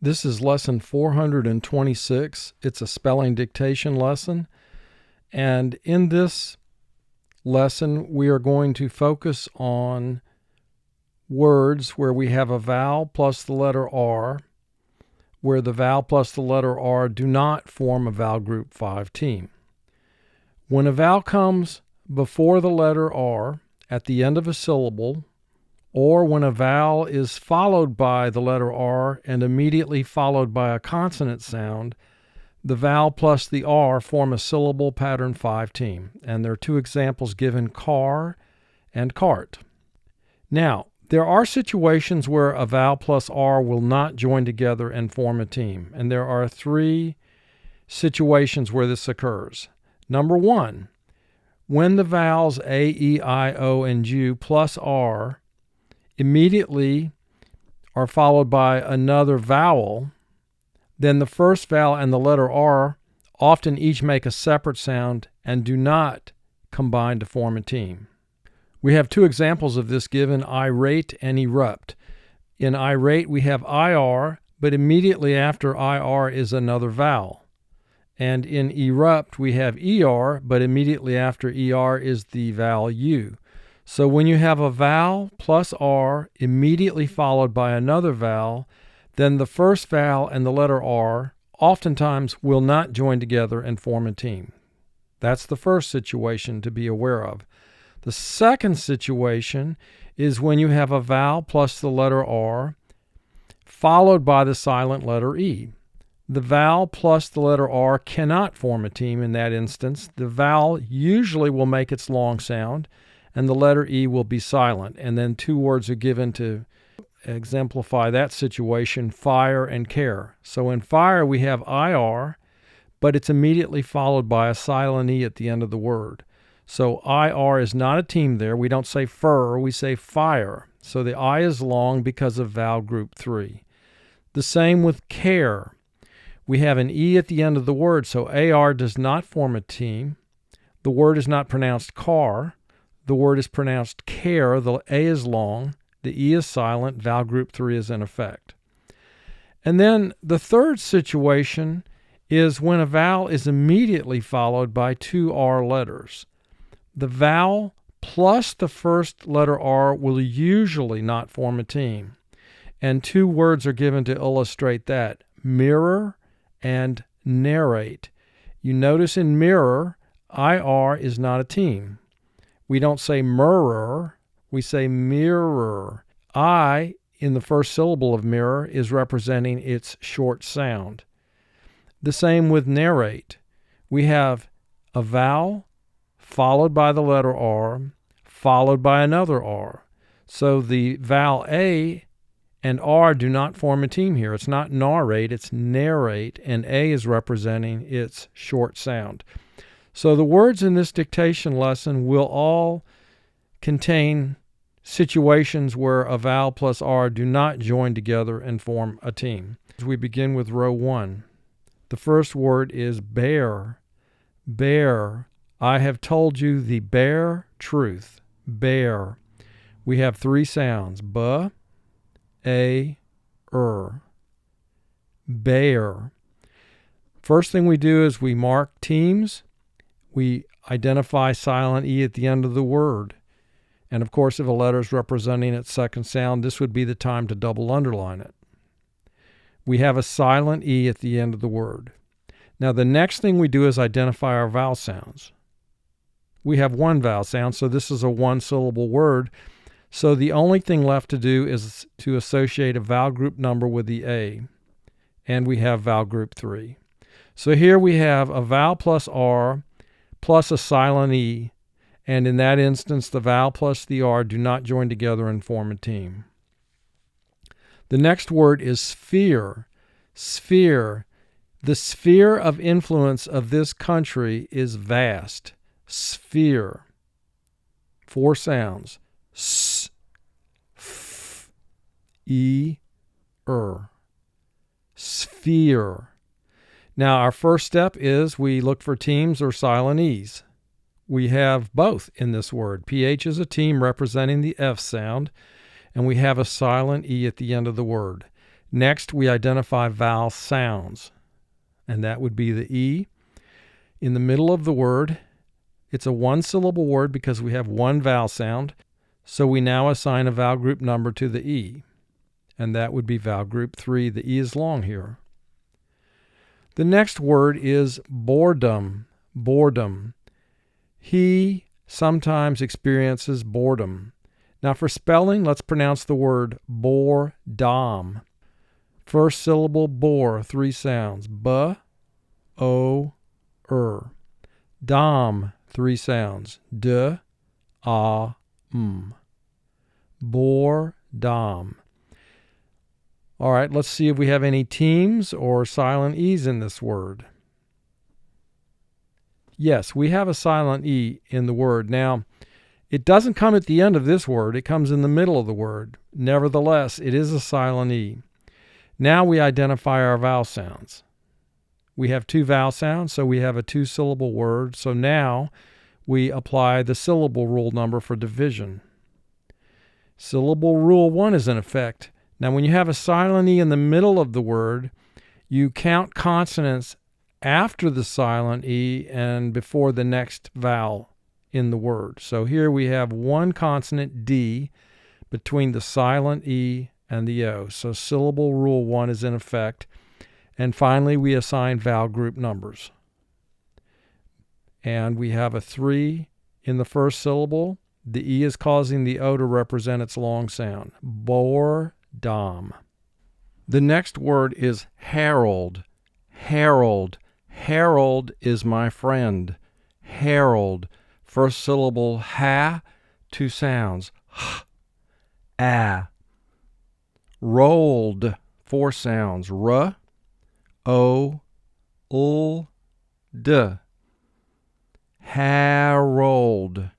This is lesson 426. It's a spelling dictation lesson. And in this lesson, we are going to focus on words where we have a vowel plus the letter R, where the vowel plus the letter R do not form a vowel group 5 team. When a vowel comes before the letter R at the end of a syllable, or when a vowel is followed by the letter R and immediately followed by a consonant sound, the vowel plus the R form a syllable pattern 5 team. And there are two examples given, car and cart. Now, there are situations where a vowel plus R will not join together and form a team. And there are 3 situations where this occurs. Number 1, when the vowels A, E, I, O, and U plus R immediately are followed by another vowel, then the first vowel and the letter R often each make a separate sound and do not combine to form a team. We have 2 examples of this given, irate and erupt. In irate, we have IR, but immediately after IR is another vowel. And in erupt, we have ER, but immediately after ER is the vowel U. So when you have a vowel plus R immediately followed by another vowel, then the first vowel and the letter R oftentimes will not join together and form a team. That's the first situation to be aware of. The second situation is when you have a vowel plus the letter R followed by the silent letter E. The vowel plus the letter R cannot form a team in that instance. The vowel usually will make its long sound, and the letter E will be silent. And then 2 words are given to exemplify that situation, fire and care. So in fire, we have IR, but it's immediately followed by a silent E at the end of the word. So IR is not a team there. We don't say fur, we say fire. So the I is long because of vowel group 3. The same with care. We have an E at the end of the word, so AR does not form a team. The word is not pronounced car. The word is pronounced care. The A is long. The E is silent. Vowel group 3 is in effect. And then the third situation is when a vowel is immediately followed by 2 R letters. The vowel plus the first letter R will usually not form a team. And 2 words are given to illustrate that, mirror and narrate. You notice in mirror, IR is not a team. We don't say mirror, we say mirror. I, in the first syllable of mirror, is representing its short sound. The same with narrate. We have a vowel followed by the letter R, followed by another R. So the vowel A and R do not form a team here. It's not narrate, it's narrate, and A is representing its short sound. So the words in this dictation lesson will all contain situations where a vowel plus R do not join together and form a team. As we begin with row 1, the first word is bear. Bear. I have told you the bare truth. Bear. We have 3 sounds, B, A, Bear. First thing we do is we mark teams. We identify silent E at the end of the word. And of course, if a letter is representing its second sound, this would be the time to double underline it. We have a silent E at the end of the word. Now, the next thing we do is identify our vowel sounds. We have 1 vowel sound, so this is a 1-syllable word. So the only thing left to do is to associate a vowel group number with the A. And we have vowel group 3. So here we have a vowel plus R plus a silent E, and in that instance, the vowel plus the R do not join together and form a team. The next word is sphere. Sphere. The sphere of influence of this country is vast. Sphere. 4 sounds. S, f, e, Sphere. Now, our first step is we look for teams or silent E's. We have both in this word. PH is a team representing the F sound, and we have a silent E at the end of the word. Next, we identify vowel sounds, and that would be the E in the middle of the word. It's a one-syllable word because we have one vowel sound, so we now assign a vowel group number to the E, and that would be vowel group 3. The E is long here. The next word is boredom. Boredom. He sometimes experiences boredom. Now for spelling, let's pronounce the word boredom. First syllable, bore, 3 sounds. B, O, Dom, 3 sounds. D, A, M. Boredom. All right, let's see if we have any teams or silent E's in this word. Yes, we have a silent E in the word. Now, it doesn't come at the end of this word. It comes in the middle of the word. Nevertheless, it is a silent E. Now we identify our vowel sounds. We have 2 vowel sounds, so we have a 2-syllable word. So now we apply the syllable rule number for division. Syllable rule 1 is in effect. Now, when you have a silent E in the middle of the word, you count consonants after the silent E and before the next vowel in the word. So here we have 1 consonant D between the silent E and the O. So syllable rule 1 is in effect. And finally, we assign vowel group numbers. And we have a 3 in the first syllable. The E is causing the O to represent its long sound. Boredom. The next word is herald. Herald. Herald is my friend. Herald. First syllable, ha, 2 sounds. H, ah. Rolled, 4 sounds. R, O, L, D. Harold.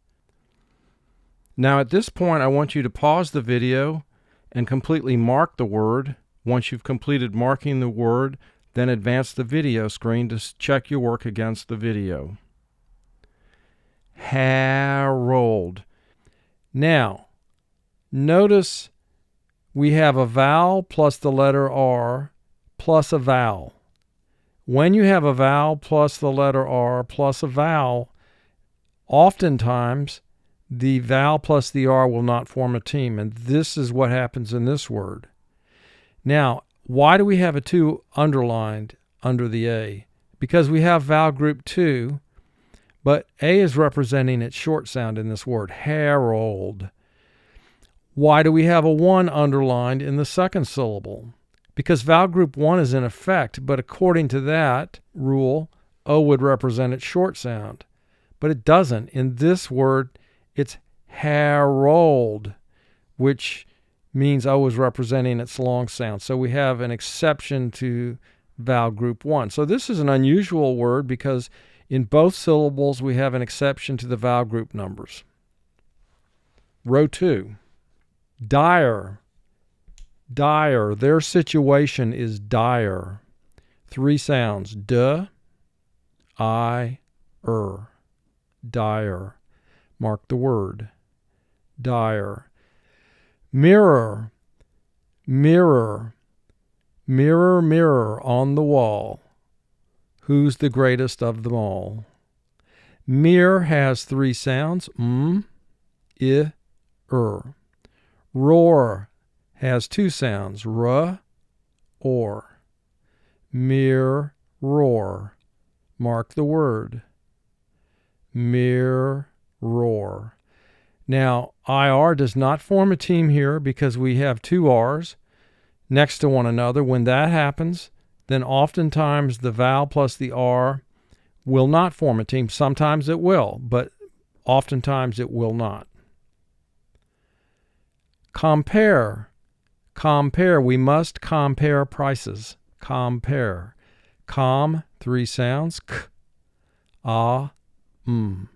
Now at this point, I want you to pause the video and completely mark the word. Once you've completed marking the word, then advance the video screen to check your work against the video. Harold. Now, notice we have a vowel plus the letter R plus a vowel. When you have a vowel plus the letter R plus a vowel, oftentimes the vowel plus the R will not form a team, and this is what happens in this word. Now, why do we have a 2 underlined under the A? Because we have vowel group 2, but A is representing its short sound in this word, herald. Why do we have a 1 underlined in the second syllable? Because vowel group 1 is in effect, but according to that rule, O would represent its short sound. But it doesn't. In this word, it's herald, which means O is representing its long sound. So we have an exception to vowel group 1. So this is an unusual word because in both syllables we have an exception to the vowel group numbers. Row 2. Dire. Dire. Their situation is dire. 3 sounds. D, I, Dire. Mark the word. Dire. Mirror. Mirror. Mirror, mirror on the wall. Who's the greatest of them all? Mire has 3 sounds. M, I, Roar has 2 sounds. R, or. Mirror, roar. Mark the word. Mirror, roar. Now, IR does not form a team here because we have 2 R's next to one another. When that happens, then oftentimes the vowel plus the R will not form a team. Sometimes it will, but oftentimes it will not. Compare. Compare. We must compare prices. Compare. 3 sounds. K, A, M.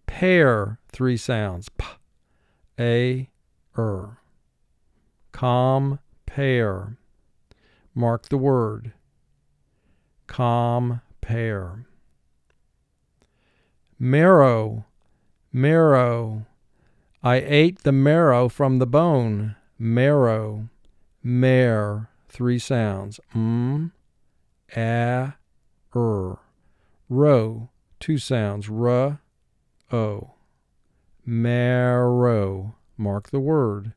Pair, 3 sounds. P, A, Compare. Mark the word. Compare. Marrow. Marrow. I ate the marrow from the bone. Marrow. Mare, three sounds. Row, two sounds. O. Marrow. Mark the word.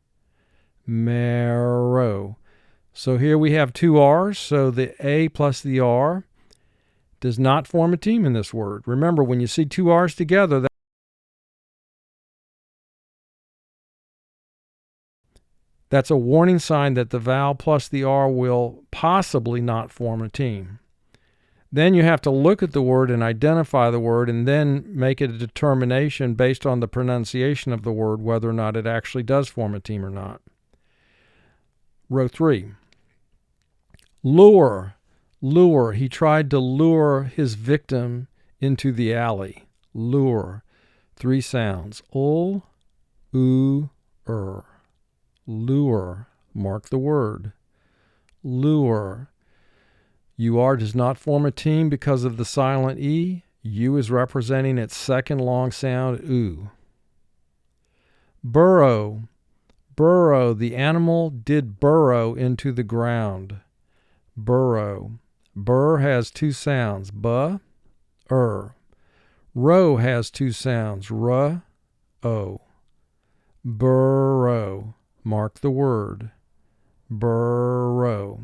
Marrow. So here we have two R's, so the A plus the R does not form a team in this word. Remember, when you see two R's together, that's a warning sign that the vowel plus the R will possibly not form a team. Then you have to look at the word and identify the word and then make a determination based on the pronunciation of the word whether or not it actually does form a team or not. Row 3. Lure. Lure. He tried to lure his victim into the alley. Lure. Three sounds. Ul, u, Lure. Mark the word. Lure. UR does not form a team because of the silent E. U is representing its second long sound, oo. Burrow. Burrow. The animal did burrow into the ground. Burrow. Burr has two sounds, buh, Row has two sounds, ruh, o. Burrow. Mark the word. Burrow.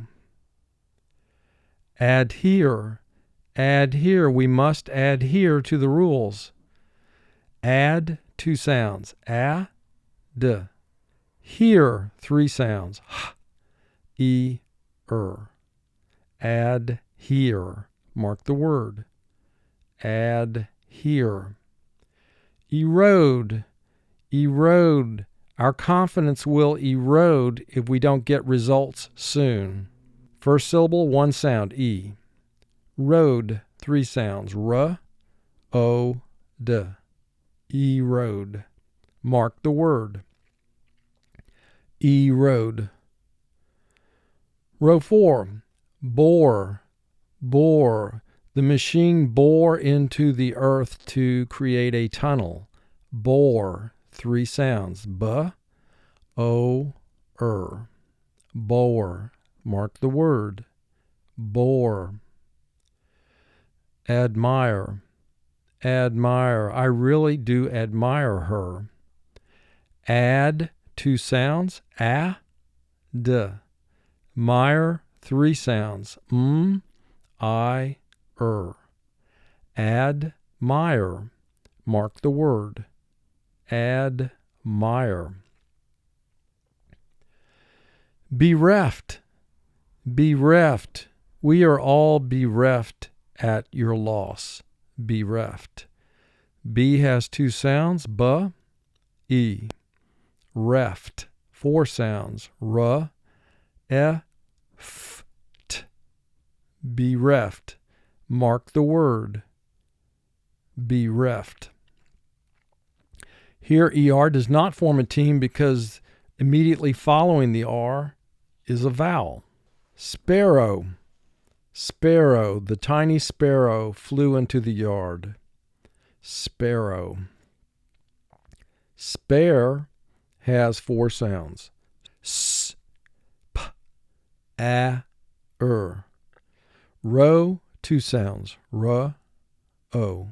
Adhere. Adhere. We must adhere to the rules. Add, two sounds. D. Hear, three sounds. H, Adhere. Mark the word. Adhere. Erode. Erode. Our confidence will erode if we don't get results soon. First syllable, one sound, E. Road, three sounds, R, O, D. Erode. Mark the word. Erode. Row 4. Bore. Bore. The machine bore into the earth to create a tunnel. Bore. Three sounds. B, O, Bore. Mark the word. Bore. Admire. Admire. I really do admire her. Add, two sounds. D. Mire, three sounds. Admire. Mark the word. Admire. Bereft. Bereft. We are all bereft at your loss. Bereft. B has two sounds, B, E. Reft. Four sounds, R, E, F, T. Bereft. Mark the word. Bereft. Here, ER does not form a team because immediately following the R is a vowel. Sparrow. Sparrow. The tiny sparrow flew into the yard. Sparrow. Spare has four sounds. S, P, A, Row, two sounds. R, O.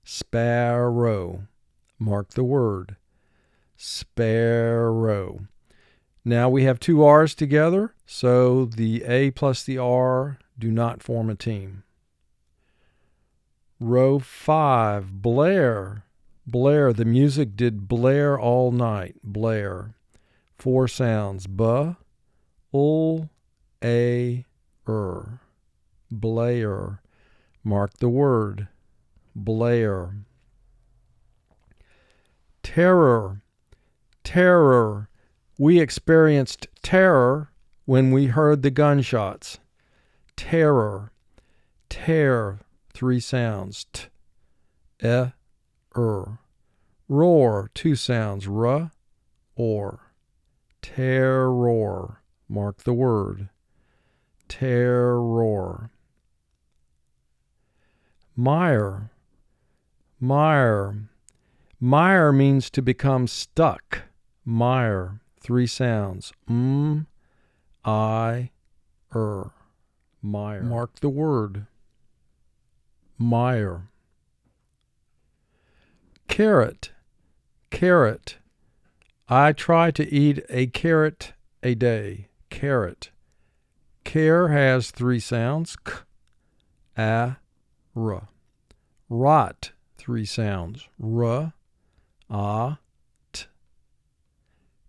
Sparrow. Mark the word. Sparrow. Now we have two R's together, so the A plus the R do not form a team. Row 5, blare. Blare. The music did blare all night. Blare. Four sounds. B, ul, a, Blare. Mark the word. Blare. Terror. Terror. We experienced terror when we heard the gunshots. Terror. Tear. Three sounds. T, E, Roar. Two sounds. R, or. Terror. Mark the word. Terror. Mire. Mire. Mire means to become stuck. Mire. Three sounds. I, Mire. Mark the word. Mire. Carrot. Carrot. I try to eat a carrot a day. Carrot. Care has three sounds. K, a, r. Rot, three sounds. R, a, t.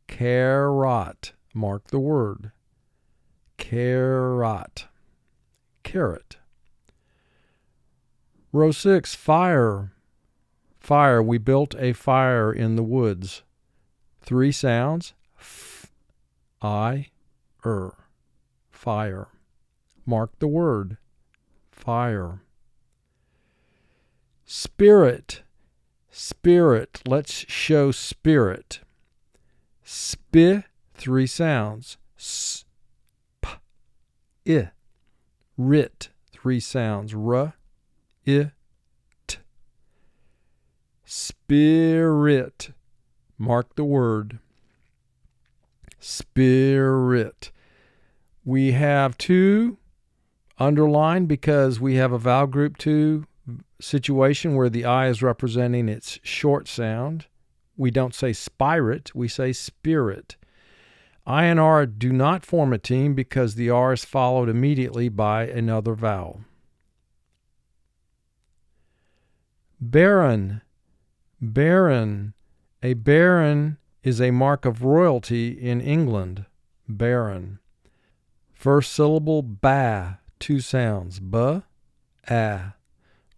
Carrot. Mark the word. Carrot. Carrot. Row 6, fire. Fire. We built a fire in the woods. Three sounds. F, I, Fire. Mark the word. Fire. Spirit. Spirit. Let's show spirit. Spi, three sounds. S, p, I. Rit, three sounds. R, I, t. Spirit. Mark the word. Spirit. We have two underlined because we have a vowel group 2 situation where the I is representing its short sound. We don't say spirit, we say spirit. I and R do not form a team because the R is followed immediately by another vowel. Baron. Baron. A baron is a mark of royalty in England. Baron. First syllable, ba, two sounds. B, a.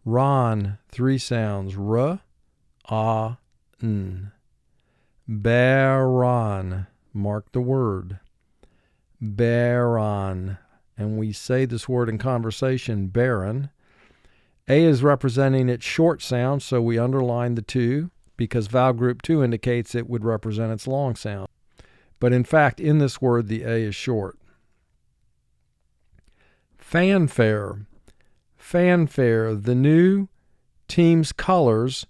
Ron, three sounds. R, a, n. Baron. Mark the word. Baron. And we say this word in conversation, baron. A is representing its short sound, so we underline the 2 because vowel group 2 indicates it would represent its long sound. But in fact, in this word, the A is short. Fanfare. Fanfare. The new team's colors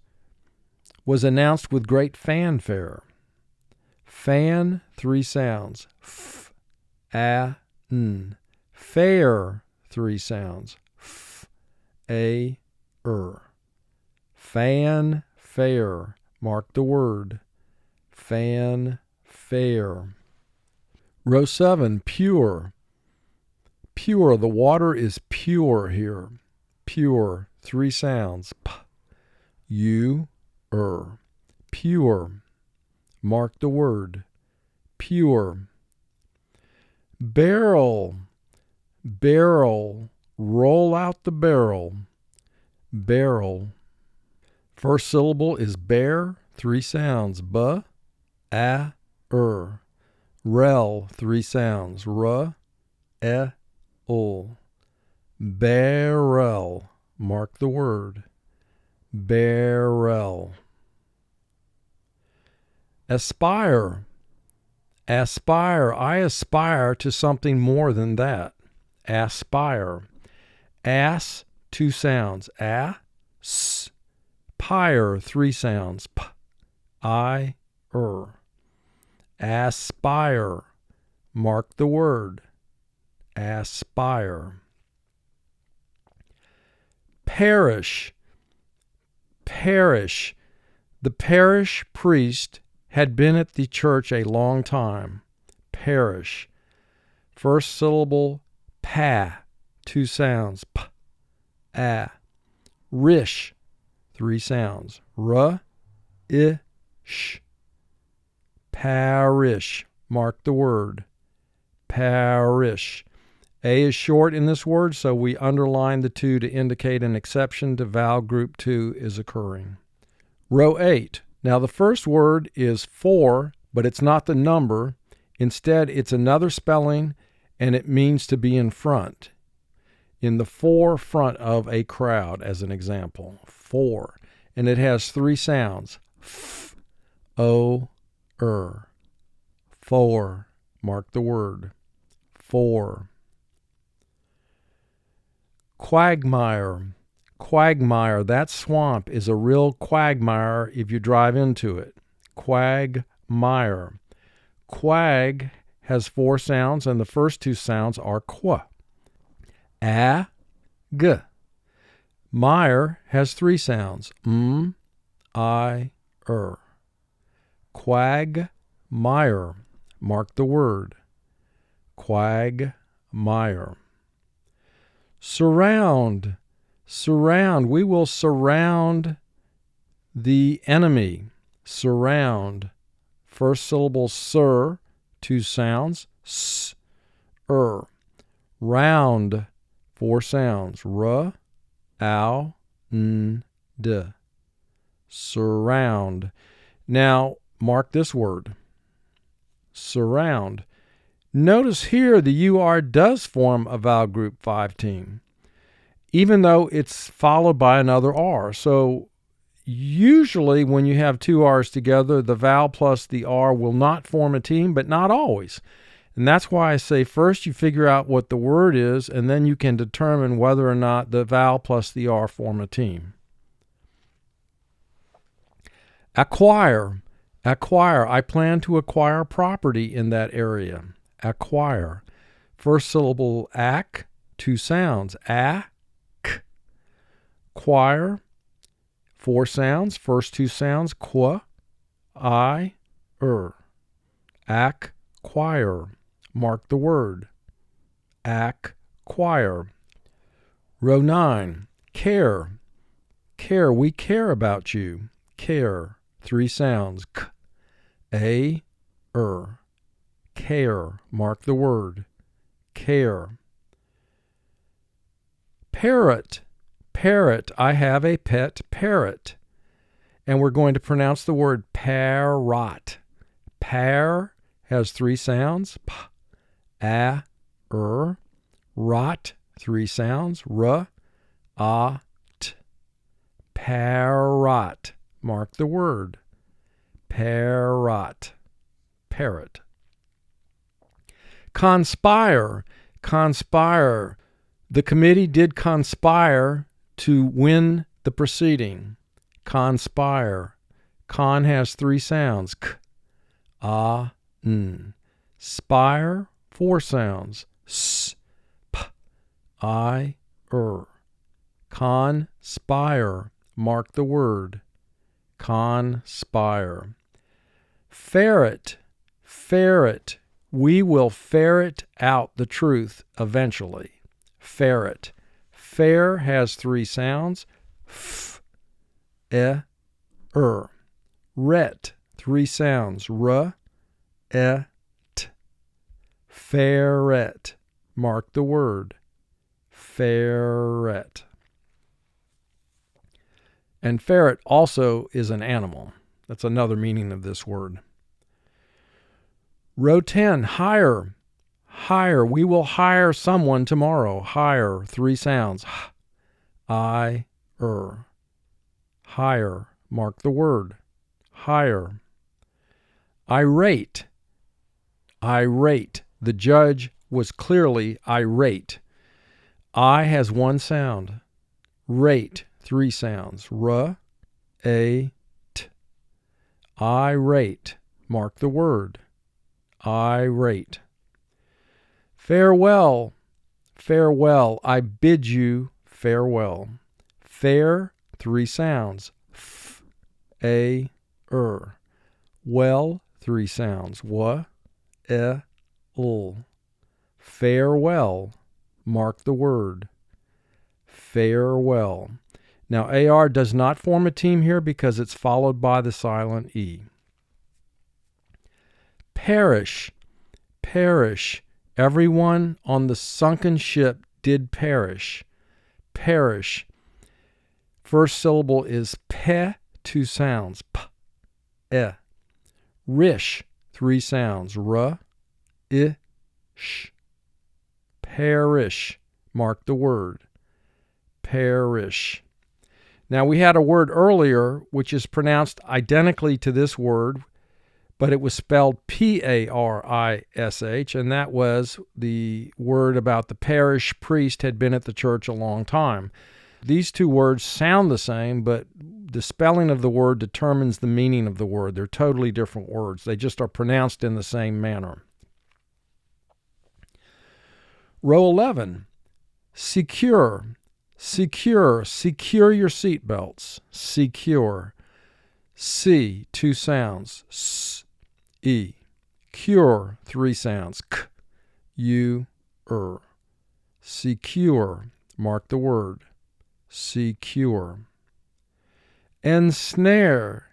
was announced with great fanfare. Fan, three sounds. F, a, n. Fair, three sounds. F, a, Fanfare. Mark the word. Fanfare. Row 7, pure. Pure. The water is pure here. Pure. Three sounds. P, u, Pure. Mark the word. Pure. Barrel. Barrel. Roll out the barrel. Barrel. First syllable is bear. Three sounds. B, a, Rel. Three sounds. R, e, ul. Barrel. Mark the word. Barrel. Aspire. Aspire. I aspire to something more than that. Aspire. Ass, two sounds. A, s. Pire, three sounds. P, I, Aspire. Mark the word. Aspire. Parish. Parish. The parish priest had been at the church a long time. Parish. First syllable, pa, two sounds. P, a. Rish, three sounds. R, I, sh. Parish. Mark the word. Parish. A is short in this word, so we underline the 2 to indicate an exception to vowel group 2 is occurring. Row 8. Now the first word is for, but it's not the number. Instead, it's another spelling, and it means to be in front. In the forefront of a crowd, as an example. For. And it has three sounds. F, o, For. Mark the word. For. Quagmire. Quagmire. That swamp is a real quagmire if you drive into it. Quagmire. Quag has 4 sounds, and the first 2 sounds are qu. A, g. Mire has 3 sounds. I, Quag, mire. Mark the word. Quag, mire. Surround. Surround. We will surround the enemy. Surround. First syllable sir, 2 sounds. S, Round, 4 sounds. R, ow, n, d. Surround. Now, mark this word. Surround. Notice here the UR does form a vowel group 5 team, even though it's followed by another R. So usually when you have 2 R's together, the vowel plus the R will not form a team, but not always. And that's why I say first you figure out what the word is, and then you can determine whether or not the vowel plus the R form a team. Acquire. Acquire. I plan to acquire property in that area. Acquire. First syllable ac, 2 sounds. A, k. Quire, 4 sounds. First 2 sounds. Qu, I, Acquire. Mark the word. Acquire. Row 9. Care. Care. We care about you. Care. 3 sounds. K, a, Care. Mark the word. Care. Parrot. Parrot. I have a pet parrot. And we're going to pronounce the word parrot. Par has 3 sounds. P, a, rot. 3 sounds. R, a, t. Parrot. Mark the word. Parrot. Parrot. Conspire. Conspire. The committee did conspire to win the proceeding. Conspire. Con has 3 sounds. K, a, n. Spire, 4 sounds. S, p, I, Conspire. Mark the word. Conspire. Ferret. Ferret. We will ferret out the truth eventually. Ferret. Fair has 3 sounds. F, e, Ret. 3 sounds. R, e, t. Ferret. Mark the word. Ferret. And ferret also is an animal. That's another meaning of this word. Row 10, hire. Hire. We will hire someone tomorrow. Hire. 3 sounds. H, I, Hire. Mark the word. Hire. Irate. Irate. The judge was clearly irate. I has 1 sound. Rate. 3 sounds. R, a, t. Irate. Mark the word. Irate. Farewell. Farewell. I bid you farewell. Fair, 3 sounds. F, a, Well, 3 sounds. W, e, l. Farewell. Mark the word. Farewell. Now, AR does not form a team here because it's followed by the silent E. Perish. Perish. Everyone on the sunken ship did perish. Perish. First syllable is pe, 2 sounds. P, e. Rish, 3 sounds. R, I, sh. Perish. Mark the word. Perish. Now, we had a word earlier which is pronounced identically to this word, but it was spelled P-A-R-I-S-H, and that was the word about the parish priest had been at the church a long time. These 2 words sound the same, but the spelling of the word determines the meaning of the word. They're totally different words. They just are pronounced in the same manner. Row 11. Secure. Secure. Secure your seat belts. Secure. C, 2 sounds. S, E. Cure, 3 sounds. K, U, Secure. Mark the word. Secure. Ensnare.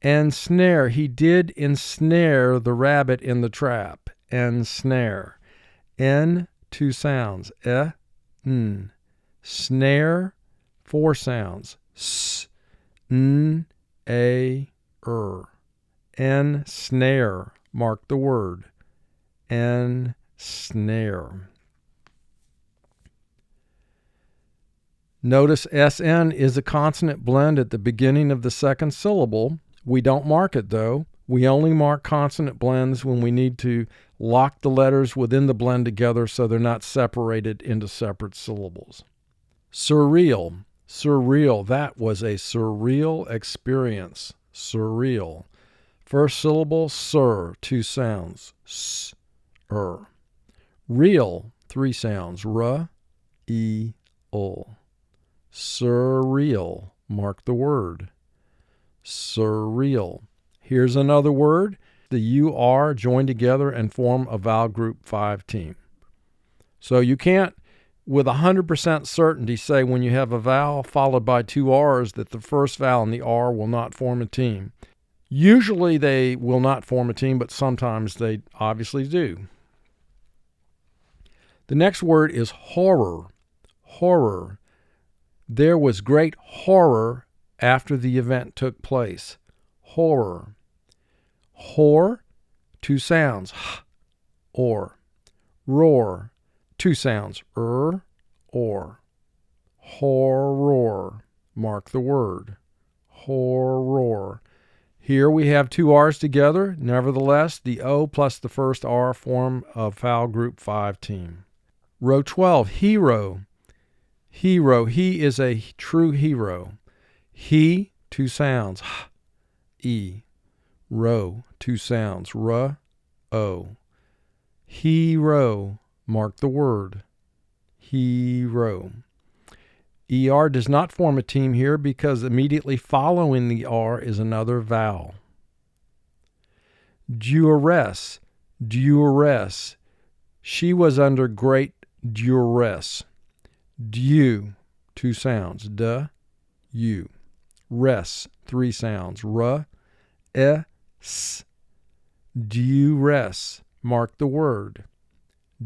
Ensnare. He did ensnare the rabbit in the trap. Ensnare. N, 2 sounds. N. Snare, 4 sounds. S, N, A, Ensnare. Mark the word. Ensnare. Notice SN is a consonant blend at the beginning of the second syllable. We don't mark it, though. We only mark consonant blends when we need to lock the letters within the blend together so they're not separated into separate syllables. Surreal. Surreal. That was a surreal experience. Surreal. First syllable, sir, 2 sounds. S, Real, 3 sounds. R, E, L. Surreal. Mark the word. Surreal. Here's another word. The UR join together and form a vowel group 5 team. So you can't, with 100% certainty, say when you have a vowel followed by 2 R's that the first vowel and the R will not form a team. Usually they will not form a team, but sometimes they obviously do. The next word is horror. Horror. There was great horror after the event took place. Horror. Hor, 2 sounds. H, or. Roar, 2 sounds. Or. Horror. Mark the word. Horror. Here we have 2 R's together. Nevertheless, the O plus the first R form a vowel group 5 team. Row 12, hero. Hero. He is a true hero. He, 2 sounds. H, E. Row, 2 sounds. R, O. Hero. Mark the word. Hero. ER does not form a team here because immediately following the R is another vowel. Duress. Duress. She was under great duress. Due, 2 sounds. D, U. Res, 3 sounds. R, E, S. Duress. Mark the word.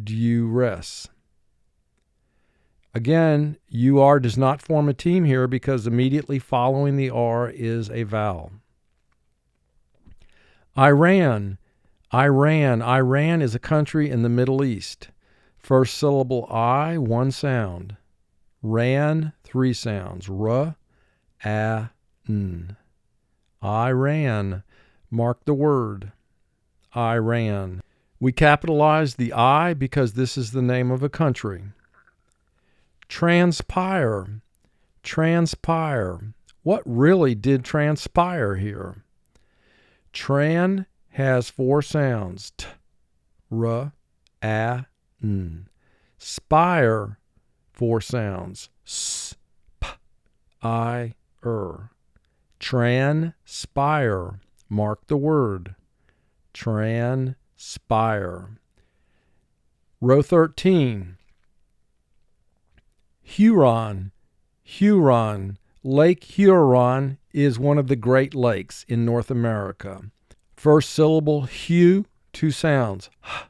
Duress. Again, UR does not form a team here because immediately following the R is a vowel. Iran. Iran. Iran is a country in the Middle East. First syllable I, 1 sound. Ran, 3 sounds. R, A, N. Iran. Mark the word. Iran. We capitalize the I because this is the name of a country. Transpire. Transpire. What really did transpire here? Tran has 4 sounds. T, R, A, N. Spire, 4 sounds. S, P, I, Transpire. Mark the word. Transpire. Row 13. Huron. Huron. Lake Huron is one of the Great Lakes in North America. First syllable, Hu, 2 sounds. H,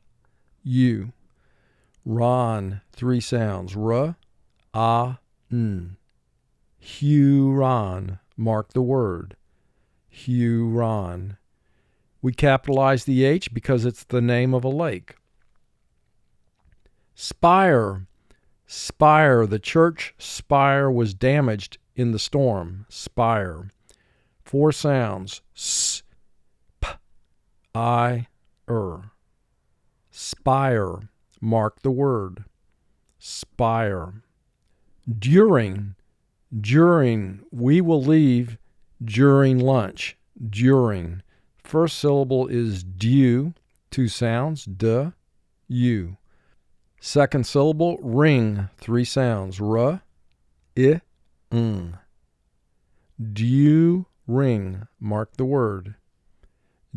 U. Ron, 3 sounds. R, A, N. Huron. Mark the word. Huron. We capitalize the H because it's the name of a lake. Spire. Spire. The church spire was damaged in the storm. Spire. 4 sounds. S, P, I, Spire. Mark the word. Spire. During. During. We will leave during lunch. During. First syllable is due. 2 sounds. D, U. Second syllable, ring, 3 sounds. R, I, ng. Do ring, mark the word.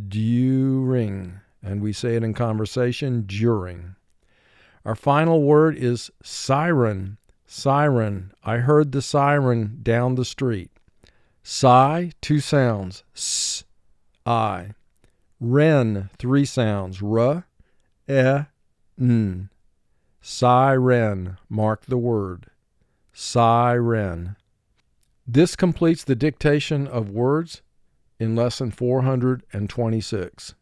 Do ring. And we say it in conversation, during. Our final word is siren. Siren. I heard the siren down the street. Si, 2 sounds. S, I. Ren, 3 sounds. R, E, N. Siren. Mark the word. Siren. This completes the dictation of words in lesson 426.